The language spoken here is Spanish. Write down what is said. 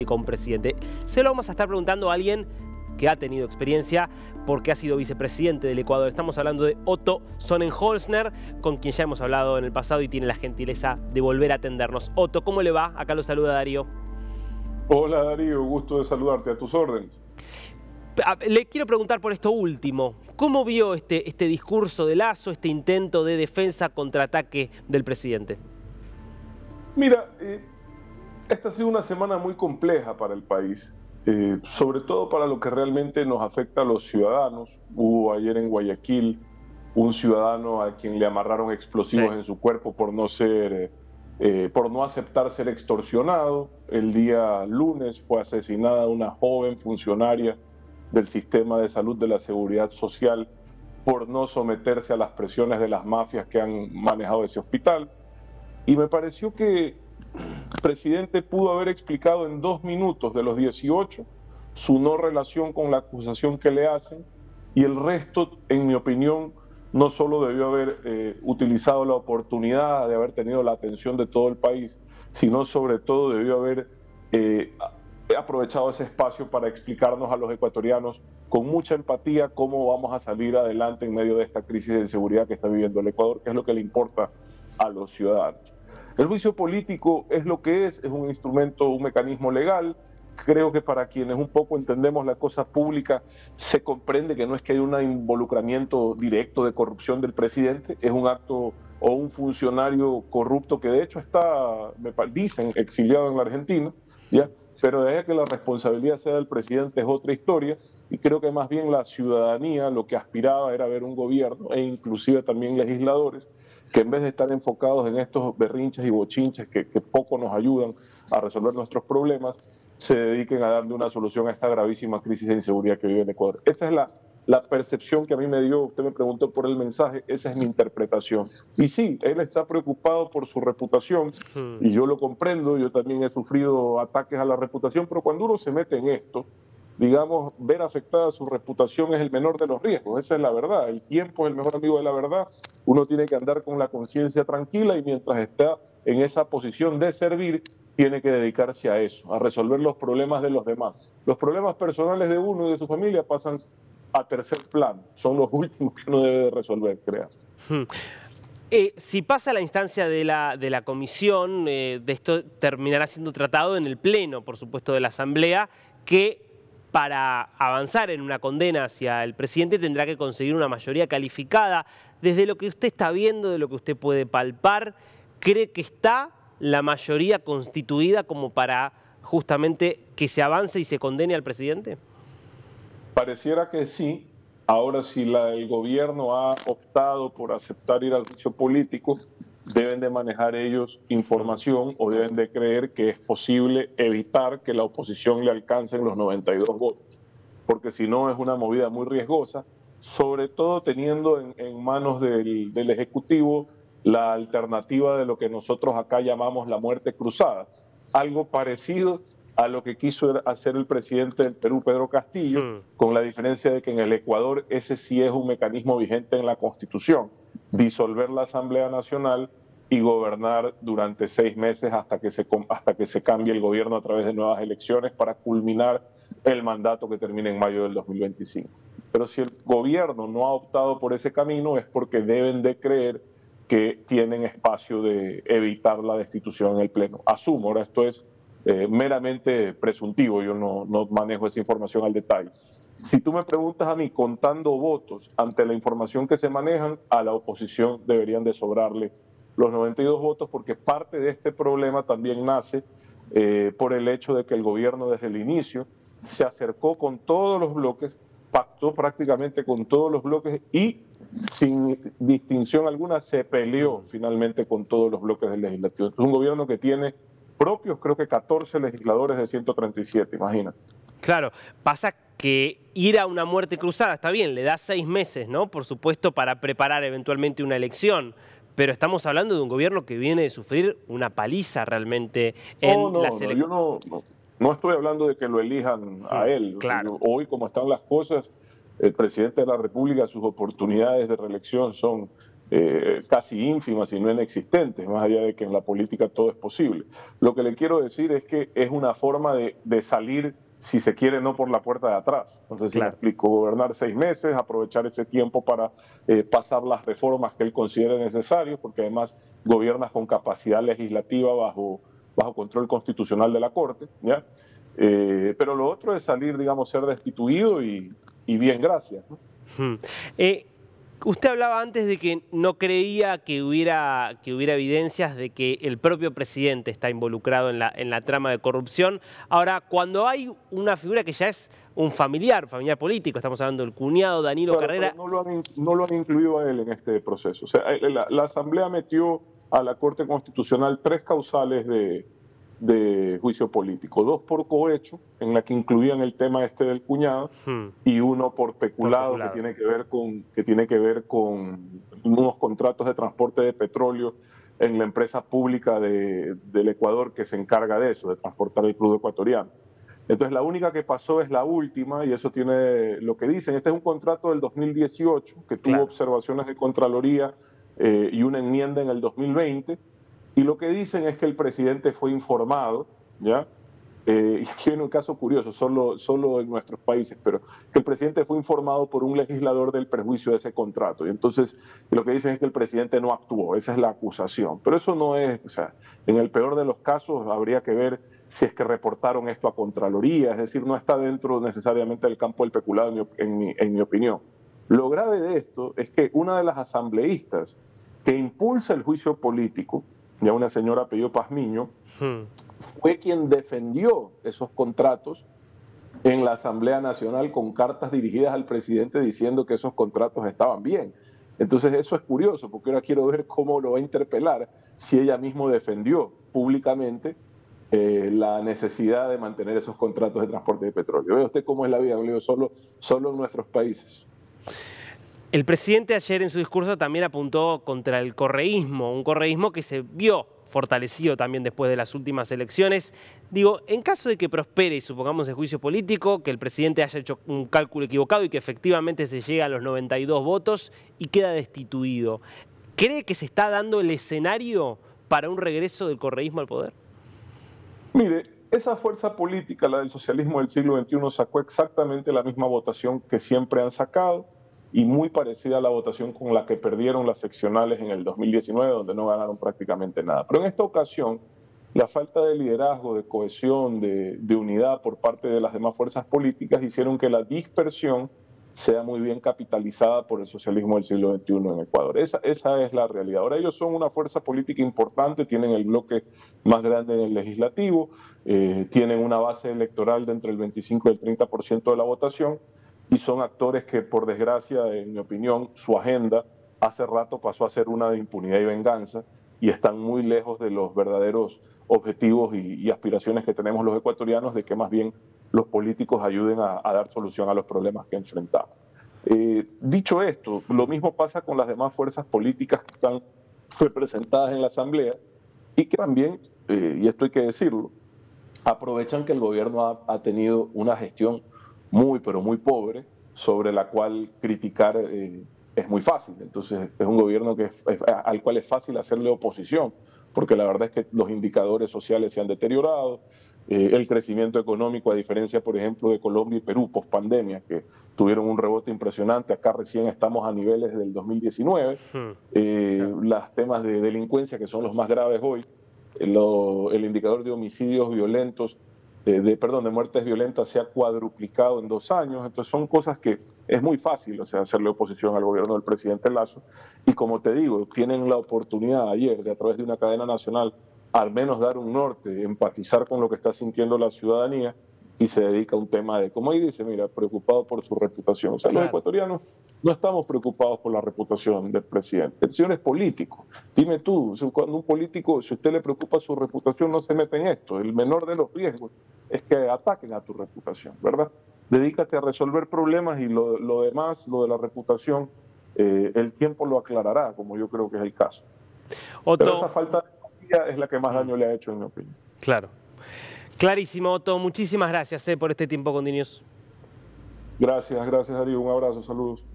con presidente. Se lo vamos a estar preguntando a alguien que ha tenido experiencia porque ha sido vicepresidente del Ecuador. Estamos hablando de Otto Sonnenholzner, con quien ya hemos hablado en el pasado y tiene la gentileza de volver a atendernos. Otto, ¿cómo le va? Acá lo saluda Darío. Hola Darío, gusto de saludarte, a tus órdenes. Le quiero preguntar por esto último. ¿Cómo vio este discurso de Lasso, este intento de defensa contraataque del presidente? Mira, esta ha sido una semana muy compleja para el país, sobre todo para lo que realmente nos afecta a los ciudadanos. Hubo ayer en Guayaquil un ciudadano a quien le amarraron explosivos en su cuerpo por no aceptar ser extorsionado. El día lunes fue asesinada una joven funcionaria del sistema de salud de la Seguridad Social por no someterse a las presiones de las mafias que han manejado ese hospital. Y me pareció que el presidente pudo haber explicado en 2 minutos de los 18 su no relación con la acusación que le hacen, y el resto, en mi opinión, no solo debió haber utilizado la oportunidad de haber tenido la atención de todo el país, sino sobre todo debió haber aprovechado ese espacio para explicarnos a los ecuatorianos con mucha empatía cómo vamos a salir adelante en medio de esta crisis de inseguridad que está viviendo el Ecuador, que es lo que le importa a los ciudadanos. El juicio político es lo que es un instrumento, un mecanismo legal. Creo que para quienes un poco entendemos la cosa pública, se comprende que no es que haya un involucramiento directo de corrupción del presidente, es un acto o un funcionario corrupto que de hecho está, dicen, exiliado en la Argentina, ¿ya? Pero de ahí a que la responsabilidad sea del presidente es otra historia, y creo que más bien la ciudadanía lo que aspiraba era ver un gobierno, e inclusive también legisladores, que en vez de estar enfocados en estos berrinches y bochinches que poco nos ayudan a resolver nuestros problemas, se dediquen a darle una solución a esta gravísima crisis de inseguridad que vive el Ecuador. Esta es la percepción que a mí me dio. Usted me preguntó por el mensaje, esa es mi interpretación. Y sí, él está preocupado por su reputación, y yo lo comprendo. Yo también he sufrido ataques a la reputación, pero cuando uno se mete en esto, digamos, ver afectada su reputación es el menor de los riesgos. Esa es la verdad. El tiempo es el mejor amigo de la verdad. Uno tiene que andar con la conciencia tranquila, y mientras está en esa posición de servir, tiene que dedicarse a eso, a resolver los problemas de los demás. Los problemas personales de uno y de su familia pasan a tercer plano. Son los últimos que uno debe de resolver, creo. Si pasa la instancia de la comisión, de esto terminará siendo tratado en el pleno, por supuesto, de la Asamblea, que para avanzar en una condena hacia el presidente tendrá que conseguir una mayoría calificada. Desde lo que usted está viendo, de lo que usted puede palpar, ¿cree que está la mayoría constituida como para justamente que se avance y se condene al presidente? Pareciera que sí. Ahora, si el gobierno ha optado por aceptar ir al juicio político, deben de manejar ellos información, o deben de creer que es posible evitar que la oposición le alcancen los 92 votos, porque si no es una movida muy riesgosa, sobre todo teniendo en manos del Ejecutivo la alternativa de lo que nosotros acá llamamos la muerte cruzada, algo parecido a lo que quiso hacer el presidente del Perú, Pedro Castillo, con la diferencia de que en el Ecuador ese sí es un mecanismo vigente en la Constitución: disolver la Asamblea Nacional y gobernar durante 6 meses hasta que se cambie el gobierno a través de nuevas elecciones para culminar el mandato que termina en mayo del 2025. Pero si el gobierno no ha optado por ese camino, es porque deben de creer que tienen espacio de evitar la destitución en el Pleno. Asumo, ahora esto es meramente presuntivo, yo no manejo esa información al detalle. Si tú me preguntas a mí, contando votos ante la información que se manejan, a la oposición deberían de sobrarle los 92 votos, porque parte de este problema también nace por el hecho de que el gobierno desde el inicio se acercó con todos los bloques, pactó prácticamente con todos los bloques, y sin distinción alguna se peleó finalmente con todos los bloques del legislativo. Es un gobierno que tiene propios, creo que 14 legisladores de 137, imagina. Claro, pasa que ir a una muerte cruzada está bien, le da 6 meses, ¿no? Por supuesto, para preparar eventualmente una elección, pero estamos hablando de un gobierno que viene de sufrir una paliza realmente en las elecciones. Yo no estoy hablando de que lo elijan a él. Claro. Hoy, como están las cosas, el presidente de la República, sus oportunidades de reelección son casi ínfimas y no inexistentes, más allá de que en la política todo es posible. Lo que le quiero decir es que es una forma de salir, si se quiere, no por la puerta de atrás. Entonces, si me explico, gobernar 6 meses, aprovechar ese tiempo para pasar las reformas que él considere necesarias, porque además gobiernas con capacidad legislativa bajo control constitucional de la Corte, ¿ya? Pero lo otro es salir, digamos, ser destituido y bien, gracias, ¿no? Usted hablaba antes de que no creía que hubiera evidencias de que el propio presidente está involucrado en la trama de corrupción. Ahora, cuando hay una figura que ya es un familiar político, estamos hablando del cuñado Danilo Carrera... Pero no lo han incluido a él en este proceso. O sea, la Asamblea metió a la Corte Constitucional 3 causales de juicio político, 2 por cohecho, en la que incluían el tema del cuñado, y 1 por peculado, que tiene que ver con unos contratos de transporte de petróleo en la empresa pública del Ecuador que se encarga de eso, de transportar el crudo ecuatoriano. Entonces la única que pasó es la última, y eso tiene lo que dicen. Este es un contrato del 2018 que tuvo observaciones de Contraloría y una enmienda en el 2020, y lo que dicen es que el presidente fue informado, ¿ya? Y aquí viene un caso curioso, solo en nuestros países, pero que el presidente fue informado por un legislador del perjuicio de ese contrato. Y entonces lo que dicen es que el presidente no actuó, esa es la acusación. Pero eso no es, o sea, en el peor de los casos habría que ver si es que reportaron esto a Contraloría, es decir, no está dentro necesariamente del campo del peculado en mi opinión. Lo grave de esto es que una de las asambleístas que impulsa el juicio político, ya una señora apellido Pazmiño, fue quien defendió esos contratos en la Asamblea Nacional con cartas dirigidas al presidente diciendo que esos contratos estaban bien. Entonces eso es curioso, porque ahora quiero ver cómo lo va a interpelar si ella misma defendió públicamente la necesidad de mantener esos contratos de transporte de petróleo. ¿Ve usted cómo es la vida? Solo en nuestros países. El presidente ayer en su discurso también apuntó contra el correísmo, un correísmo que se vio fortalecido también después de las últimas elecciones. Digo, en caso de que prospere, y supongamos el juicio político, que el presidente haya hecho un cálculo equivocado y que efectivamente se llega a los 92 votos y queda destituido, ¿cree que se está dando el escenario para un regreso del correísmo al poder? Mire, esa fuerza política, la del socialismo del siglo XXI, sacó exactamente la misma votación que siempre han sacado, y muy parecida a la votación con la que perdieron las seccionales en el 2019, donde no ganaron prácticamente nada. Pero en esta ocasión, la falta de liderazgo, de cohesión, de unidad por parte de las demás fuerzas políticas hicieron que la dispersión sea muy bien capitalizada por el socialismo del siglo XXI en Ecuador. Esa es la realidad. Ahora ellos son una fuerza política importante, tienen el bloque más grande en el legislativo, tienen una base electoral de entre el 25 y el 30% de la votación, y son actores que, por desgracia, en mi opinión, su agenda hace rato pasó a ser una de impunidad y venganza, y están muy lejos de los verdaderos objetivos y aspiraciones que tenemos los ecuatorianos, de que más bien los políticos ayuden a dar solución a los problemas que enfrentamos. Dicho esto, lo mismo pasa con las demás fuerzas políticas que están representadas en la Asamblea y que también, y esto hay que decirlo, aprovechan que el gobierno ha tenido una gestión muy, pero muy pobre, sobre la cual criticar es muy fácil. Entonces es un gobierno al cual es fácil hacerle oposición, porque la verdad es que los indicadores sociales se han deteriorado, el crecimiento económico, a diferencia, por ejemplo, de Colombia y Perú, post pandemia, que tuvieron un rebote impresionante, acá recién estamos a niveles del 2019, los temas de delincuencia, que son los más graves hoy, el indicador de homicidios violentos, de muertes violentas se ha cuadruplicado en 2 años. Entonces son cosas que es muy fácil, o sea, hacerle oposición al gobierno del presidente Lasso, y como te digo, tienen la oportunidad ayer de, a través de una cadena nacional, al menos dar un norte, empatizar con lo que está sintiendo la ciudadanía, y se dedica a un tema de, como ahí dice, mira, preocupado por su reputación. O sea, los ecuatorianos no estamos preocupados por la reputación del presidente. El señor es político. Dime tú, cuando un político, si a usted le preocupa su reputación, no se mete en esto. El menor de los riesgos es que ataquen a tu reputación, ¿verdad? Dedícate a resolver problemas, y lo demás, lo de la reputación, el tiempo lo aclarará, como yo creo que es el caso. Pero esa falta de empatía es la que más daño le ha hecho, en mi opinión. Claro. Clarísimo, Otto. Muchísimas gracias por este tiempo con DNews. Gracias, Darío. Un abrazo, saludos.